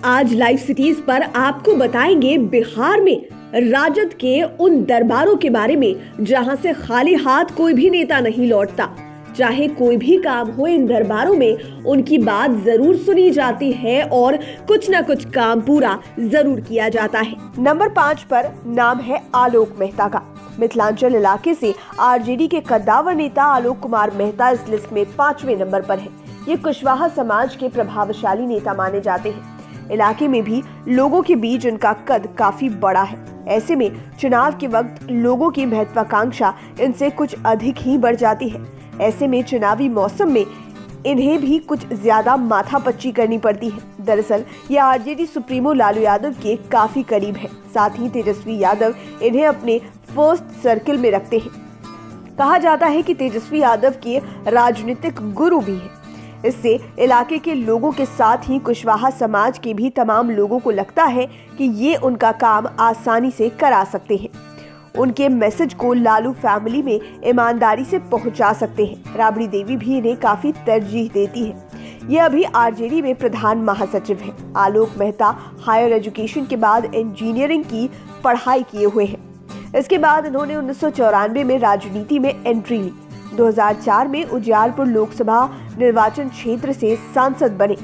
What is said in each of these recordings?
आज live cities पर आपको बताएंगे बिहार में राजद के उन दरबारों के बारे में जहां से खाली हाथ कोई भी नेता नहीं लौटता। चाहे कोई भी काम हो, इन दरबारों में उनकी बात जरूर सुनी जाती है और कुछ ना कुछ काम पूरा जरूर किया जाता है। नंबर 5 पर नाम है आलोक मेहता का। मिथिलांचल इलाके से आरजेडी के कद्दावर नेता आलोक कुमार मेहता इस लिस्ट में 5वें नंबर पर है। ये कुशवाहा समाज के प्रभावशाली नेता माने जाते हैं। इलाके में भी लोगों के बीच इनका कद काफी बड़ा है। ऐसे में चुनाव के वक्त लोगों की महत्वाकांक्षा इनसे कुछ अधिक ही बढ़ जाती है। ऐसे में चुनावी मौसम में इन्हें भी कुछ ज्यादा माथापच्ची करनी पड़ती है। दरअसल ये आरजेडी सुप्रीमो लालू यादव के काफी करीब है। साथ ही तेजस्वी यादव इन्हें अपने फर्स्ट सर्किल में रखते हैं। कहा जाता है कि तेजस्वी यादव के राजनीतिक गुरु भी हैं। इससे इलाके के लोगों के साथ ही कुशवाहा समाज के भी तमाम लोगों को लगता है कि ये उनका काम आसानी से करा सकते हैं। उनके मैसेज को लालू फैमिली में ईमानदारी से पहुंचा सकते हैं। राबड़ी देवी भी इन्हें काफी तरजीह देती है। ये अभी आरजेडी में प्रधान महासचिव हैं। आलोक मेहता हायर एजुकेशन के बाद इंजीनियरिंग की पढ़ाई किए हुए हैं। इसके बाद इन्होंने 1994 में राजनीति में एंट्री ली। 2004 में उजियारपुर लोकसभा निर्वाचन क्षेत्र से सांसद बने।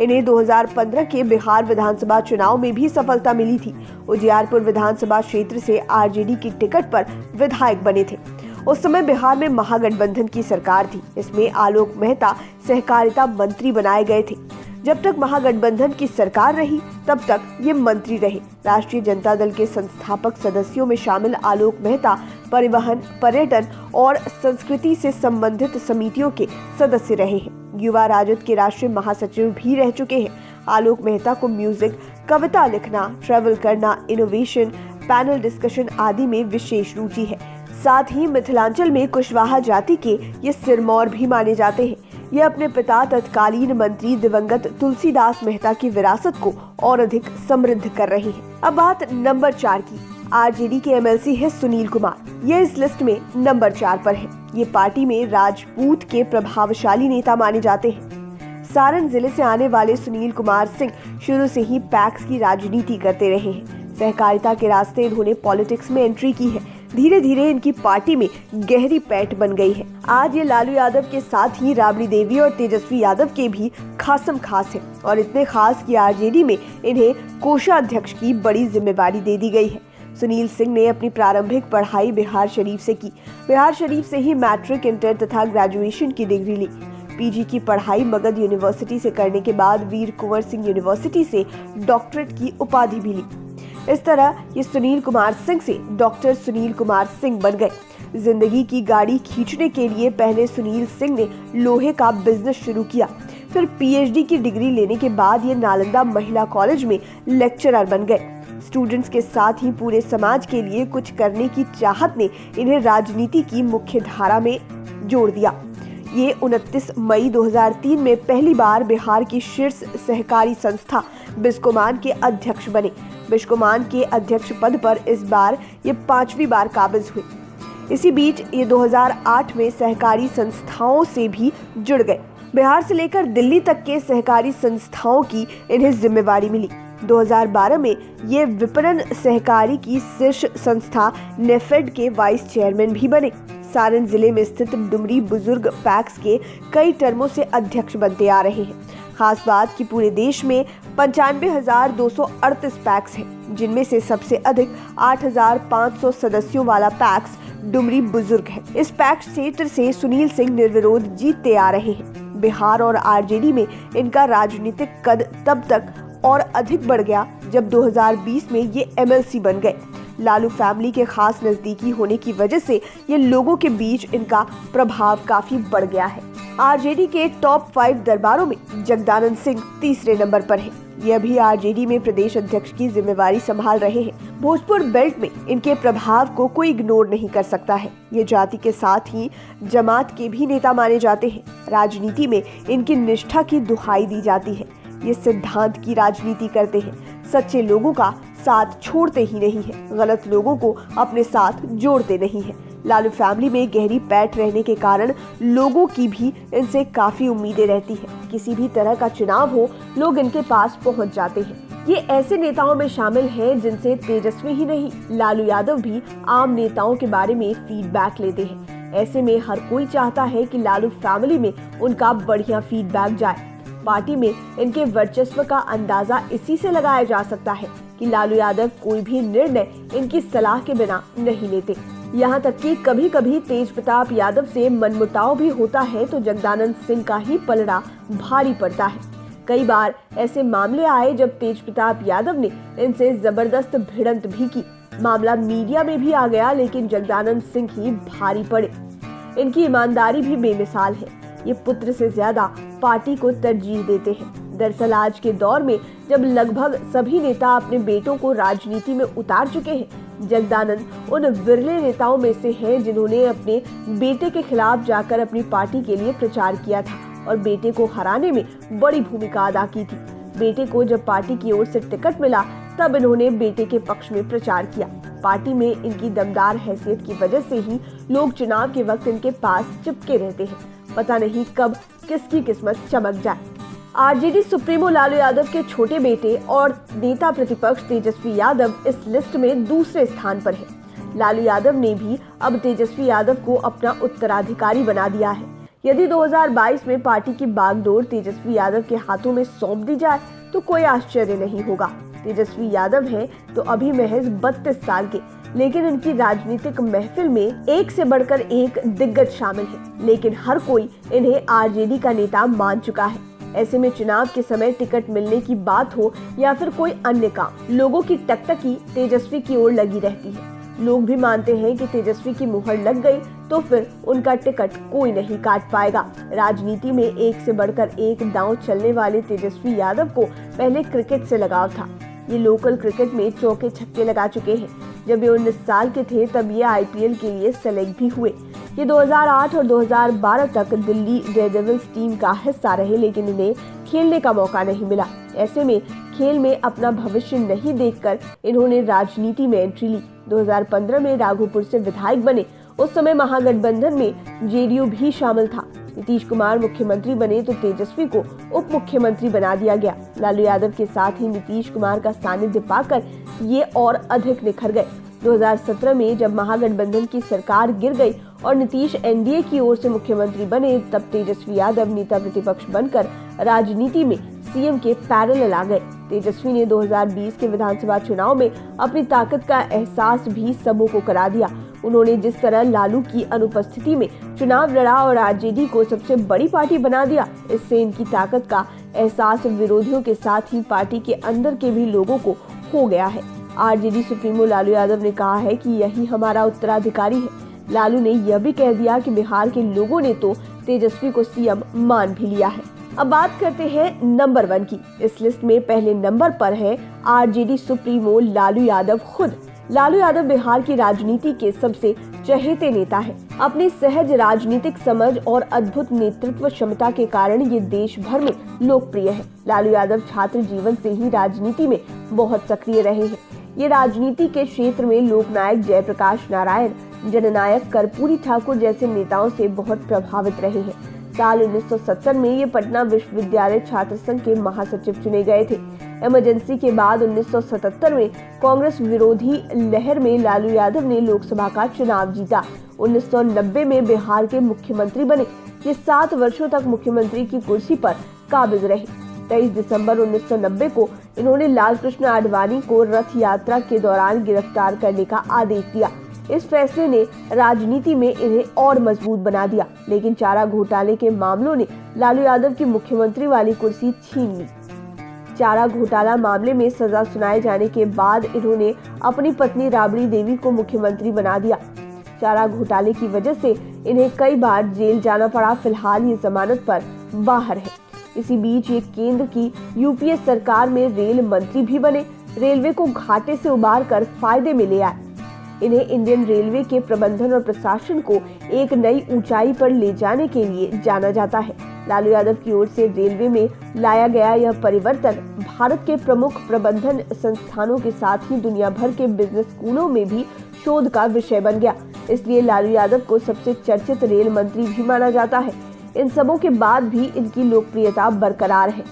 इन्हें 2015 के बिहार विधानसभा चुनाव में भी सफलता मिली थी। उजियारपुर विधानसभा क्षेत्र से आरजेडी की टिकट पर विधायक बने थे। उस समय बिहार में महागठबंधन की सरकार थी। इसमें आलोक मेहता सहकारिता मंत्री बनाए गए थे। जब तक महागठबंधन की सरकार रही तब तक ये मंत्री रहे। राष्ट्रीय जनता दल के संस्थापक सदस्यों में शामिल आलोक मेहता परिवहन, पर्यटन और संस्कृति से संबंधित समितियों के सदस्य रहे हैं। युवा राजद के राष्ट्रीय महासचिव भी रह चुके हैं। आलोक मेहता को म्यूजिक, कविता लिखना, ट्रैवल करना, इनोवेशन, पैनल डिस्कशन आदि में विशेष रुचि है। साथ ही मिथिलांचल में कुशवाहा जाति के ये सिरमौर भी माने जाते हैं। ये अपने पिता तत्कालीन मंत्री दिवंगत तुलसीदास मेहता की विरासत को और अधिक समृद्ध कर रहे हैं। अब बात नंबर 4 की। आरजेडी के एमएलसी है सुनील कुमार। ये इस लिस्ट में नंबर 4 पर है। ये पार्टी में राजपूत के प्रभावशाली नेता माने जाते हैं। सारण जिले से आने वाले सुनील कुमार सिंह शुरू से ही पैक्स की राजनीति करते रहे हैं। सहकारिता के रास्ते इन्होंने पॉलिटिक्स में एंट्री की है। धीरे धीरे इनकी पार्टी में गहरी पैठ बन गई है। आज ये लालू यादव के साथ ही राबड़ी देवी और तेजस्वी यादव के भी खासम खास है और इतने खास कि आरजेडी में इन्हें कोषाध्यक्ष की बड़ी जिम्मेवारी दे दी गई है। सुनील सिंह ने अपनी प्रारंभिक पढ़ाई बिहार शरीफ से की। बिहार शरीफ से ही मैट्रिक, इंटर तथा ग्रेजुएशन की डिग्री ली। पीजी की पढ़ाई मगध यूनिवर्सिटी से करने के बाद वीर कुंवर सिंह यूनिवर्सिटी से डॉक्टरेट की उपाधि भी ली। इस तरह ये सुनील कुमार सिंह से डॉक्टर सुनील कुमार सिंह बन गए। जिंदगी की गाड़ी खींचने के लिए पहले सुनील सिंह ने लोहे का बिजनेस शुरू किया। फिर पीएचडी की डिग्री लेने के बाद ये नालंदा महिला कॉलेज में लेक्चरर बन गए। स्टूडेंट्स के साथ ही पूरे समाज के लिए कुछ करने की चाहत ने इन्हें राजनीति की मुख्य धारा में जोड़ दिया। ये 29 मई 2003 में पहली बार बिहार की शीर्ष सहकारी संस्था बिस्कोमान के अध्यक्ष बने। बिस्कोमान के अध्यक्ष पद पर इस बार ये 5वीं बार काबिज हुए। इसी बीच ये 2008 में सहकारी संस्थाओं से भी जुड़ गए। बिहार से लेकर दिल्ली तक के सहकारी संस्थाओं की इन्हें जिम्मेवारी मिली। 2012 में ये विपणन सहकारी की शीर्ष संस्था नेफेड के वाइस चेयरमैन भी बने। सारण जिले में स्थित डुमरी बुजुर्ग पैक्स के कई टर्मों से अध्यक्ष बनते आ रहे हैं। खास बात कि पूरे देश में 95,238 पैक्स हैं, जिनमें से सबसे अधिक 8,500 सदस्यों वाला पैक्स डुमरी बुजुर्ग है। इस पैक्स क्षेत्र से सुनील सिंह निर्विरोध जीतते आ रहे हैं। बिहार और आरजेडी में इनका राजनीतिक कद तब तक और अधिक बढ़ गया जब 2020 में ये एमएलसी बन गए। लालू फैमिली के खास नजदीकी होने की वजह से ये लोगों के बीच इनका प्रभाव काफी बढ़ गया है। आरजेडी के टॉप 5 दरबारों में जगदानंद सिंह तीसरे नंबर पर है। ये अभी आरजेडी में प्रदेश अध्यक्ष की जिम्मेवारी संभाल रहे हैं। भोजपुर बेल्ट में इनके प्रभाव को कोई इग्नोर नहीं कर सकता है। ये जाति के साथ ही जमात के भी नेता माने जाते हैं। राजनीति में इनकी निष्ठा की दुहाई दी जाती है। ये सिद्धांत की राजनीति करते हैं। सच्चे लोगों का साथ छोड़ते ही नहीं है, गलत लोगों को अपने साथ जोड़ते नहीं है। लालू फैमिली में गहरी पैठ रहने के कारण लोगों की भी इनसे काफी उम्मीदें रहती है। किसी भी तरह का चुनाव हो, लोग इनके पास पहुंच जाते हैं। ये ऐसे नेताओं में शामिल हैं जिनसे तेजस्वी ही नहीं, लालू यादव भी आम नेताओं के बारे में फीडबैक लेते हैं। ऐसे में हर कोई चाहता है कि लालू फैमिली में उनका बढ़िया फीडबैक जाए। पार्टी में इनके वर्चस्व का अंदाजा इसी से लगाया जा सकता है कि लालू यादव कोई भी निर्णय इनकी सलाह के बिना नहीं लेते। यहाँ तक कि कभी कभी तेज प्रताप यादव से मनमुटाव भी होता है तो जगदानंद सिंह का ही पलड़ा भारी पड़ता है। कई बार ऐसे मामले आए जब तेज प्रताप यादव ने इनसे जबरदस्त भिड़ंत भी की। मामला मीडिया में भी आ गया, लेकिन जगदानंद सिंह ही भारी पड़े। इनकी ईमानदारी भी बेमिसाल है। ये पुत्र से ज्यादा पार्टी को तरजीह देते हैं। दरअसल आज के दौर में जब लगभग सभी नेता अपने बेटों को राजनीति में उतार चुके हैं, जगदानंद उन विरले नेताओं में से हैं जिन्होंने अपने बेटे के खिलाफ जाकर अपनी पार्टी के लिए प्रचार किया था और बेटे को हराने में बड़ी भूमिका अदा की थी। बेटे को जब पार्टी की ओर से टिकट मिला तब इन्होंने बेटे के पक्ष में प्रचार किया। पार्टी में इनकी दमदार हैसियत की वजह से ही लोग चुनाव के वक्त इनके पास चिपके रहते हैं। पता नहीं कब किसकी किस्मत चमक जाए। आरजेडी सुप्रीमो लालू यादव के छोटे बेटे और नेता प्रतिपक्ष तेजस्वी यादव इस लिस्ट में दूसरे स्थान पर है। लालू यादव ने भी अब तेजस्वी यादव को अपना उत्तराधिकारी बना दिया है। यदि 2022 में पार्टी की बागडोर तेजस्वी यादव के हाथों में सौंप दी जाए तो कोई आश्चर्य नहीं होगा। तेजस्वी यादव हैं तो अभी महज 32 साल के, लेकिन इनकी राजनीतिक महफिल में एक से बढ़कर एक दिग्गज शामिल है। लेकिन हर कोई इन्हें आरजेडी का नेता मान चुका है। ऐसे में चुनाव के समय टिकट मिलने की बात हो या फिर कोई अन्य काम, लोगों की टकटकी तेजस्वी की ओर लगी रहती है। लोग भी मानते हैं कि तेजस्वी की मुहर लग गई तो फिर उनका टिकट कोई नहीं काट पाएगा। राजनीति में एक से बढ़कर एक दांव चलने वाले तेजस्वी यादव को पहले क्रिकेट से लगाव था। ये लोकल क्रिकेट में चौके छक्के लगा चुके हैं। जब ये 19 साल के थे तब ये आईपीएल के लिए सेलेक्ट भी हुए। ये 2008 और 2012 तक दिल्ली डेयरडेविल्स टीम का हिस्सा रहे, लेकिन इन्हें खेलने का मौका नहीं मिला। ऐसे में खेल में अपना भविष्य नहीं देखकर इन्होंने राजनीति में एंट्री ली। 2015 में राघोपुर से विधायक बने। उस समय महागठबंधन में जेडीयू भी शामिल था। नीतीश कुमार मुख्यमंत्री बने तो तेजस्वी को उप मुख्यमंत्री बना दिया गया। लालू यादव के साथ ही नीतीश कुमार का सानिध्य पाकर ये और अधिक निखर गए। 2017 में जब महागठबंधन की सरकार गिर गई और नीतीश एनडीए की ओर से मुख्यमंत्री बने, तब तेजस्वी यादव नेता प्रतिपक्ष बनकर राजनीति में सीएम के पैरेलल आ गए। तेजस्वी ने 2020 के विधानसभा चुनाव में अपनी ताकत का एहसास भी सबों को करा दिया। उन्होंने जिस तरह लालू की अनुपस्थिति में चुनाव लड़ा और आरजेडी को सबसे बड़ी पार्टी बना दिया, इससे इनकी ताकत का एहसास विरोधियों के साथ ही पार्टी के अंदर के भी लोगों को हो गया है। आरजेडी सुप्रीमो लालू यादव ने कहा है कि यही हमारा उत्तराधिकारी है। लालू ने यह भी कह दिया कि बिहार के लोगों ने तो तेजस्वी को सीएम मान भी लिया है। अब बात करते हैं नंबर 1 की। इस लिस्ट में पहले नंबर पर है आरजेडी सुप्रीमो लालू यादव खुद। लालू यादव बिहार की राजनीति के सबसे चहेते नेता हैं। अपनी सहज राजनीतिक समझ और अद्भुत नेतृत्व क्षमता के कारण ये देश भर में लोकप्रिय है। लालू यादव छात्र जीवन से ही राजनीति में बहुत सक्रिय रहे हैं। ये राजनीति के क्षेत्र में लोकनायक जयप्रकाश नारायण, जननायक कर्पूरी ठाकुर जैसे नेताओं से बहुत प्रभावित रहे हैं। साल 1970 में ये पटना विश्वविद्यालय छात्र संघ के महासचिव चुने गए थे। इमरजेंसी के बाद 1977 में कांग्रेस विरोधी लहर में लालू यादव ने लोकसभा का चुनाव जीता। 1990 में बिहार के मुख्यमंत्री बने। ये 7 वर्षों तक मुख्यमंत्री की कुर्सी पर काबिज रहे। 23 दिसंबर 1990 को इन्होंने लालकृष्ण आडवाणी को रथ यात्रा के दौरान गिरफ्तार करने का आदेश दिया। इस फैसले ने राजनीति में इन्हें और मजबूत बना दिया, लेकिन चारा घोटाले के मामलों ने लालू यादव की मुख्यमंत्री वाली कुर्सी छीन ली। चारा घोटाला मामले में सजा सुनाए जाने के बाद इन्होंने अपनी पत्नी राबड़ी देवी को मुख्यमंत्री बना दिया। चारा घोटाले की वजह से इन्हें कई बार जेल जाना पड़ा। फिलहाल ये जमानत पर बाहर है। इसी बीच ये केंद्र की यूपीए सरकार में रेल मंत्री भी बने। रेलवे को घाटे से उबार कर फायदे में ले आए। इन्हें इंडियन रेलवे के प्रबंधन और प्रशासन को एक नई ऊंचाई पर ले जाने के लिए जाना जाता है। लालू यादव की ओर से रेलवे में लाया गया यह परिवर्तन भारत के प्रमुख प्रबंधन संस्थानों के साथ ही दुनिया भर के बिजनेस स्कूलों में भी शोध का विषय बन गया। इसलिए लालू यादव को सबसे चर्चित रेल मंत्री भी माना जाता है। इन सबों के बाद भी इनकी लोकप्रियता बरकरार है।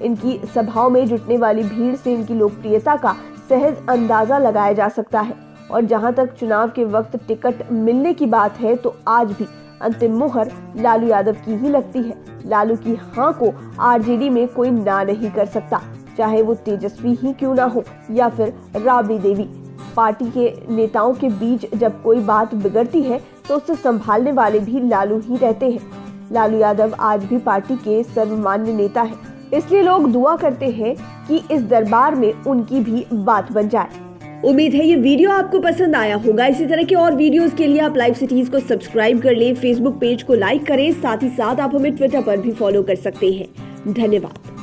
इनकी सभाओं में जुटने वाली भीड़ से इनकी लोकप्रियता का सहज अंदाजा लगाया जा सकता है। और जहां तक चुनाव के वक्त टिकट मिलने की बात है तो आज भी अंतिम मुहर लालू यादव की ही लगती है। लालू की हाँ को आरजेडी में कोई ना नहीं कर सकता, चाहे वो तेजस्वी ही क्यों ना हो या फिर राबड़ी देवी। पार्टी के नेताओं के बीच जब कोई बात बिगड़ती है तो उसे संभालने वाले भी लालू ही रहते हैं। लालू यादव आज भी पार्टी के सर्वमान्य नेता हैं, इसलिए लोग दुआ करते हैं कि इस दरबार में उनकी भी बात बन जाए। उम्मीद है ये वीडियो आपको पसंद आया होगा। इसी तरह के और वीडियोस के लिए आप लाइव सिटीज को सब्सक्राइब कर लें, फेसबुक पेज को लाइक करें, साथ ही साथ आप हमें ट्विटर पर भी फॉलो कर सकते हैं। धन्यवाद।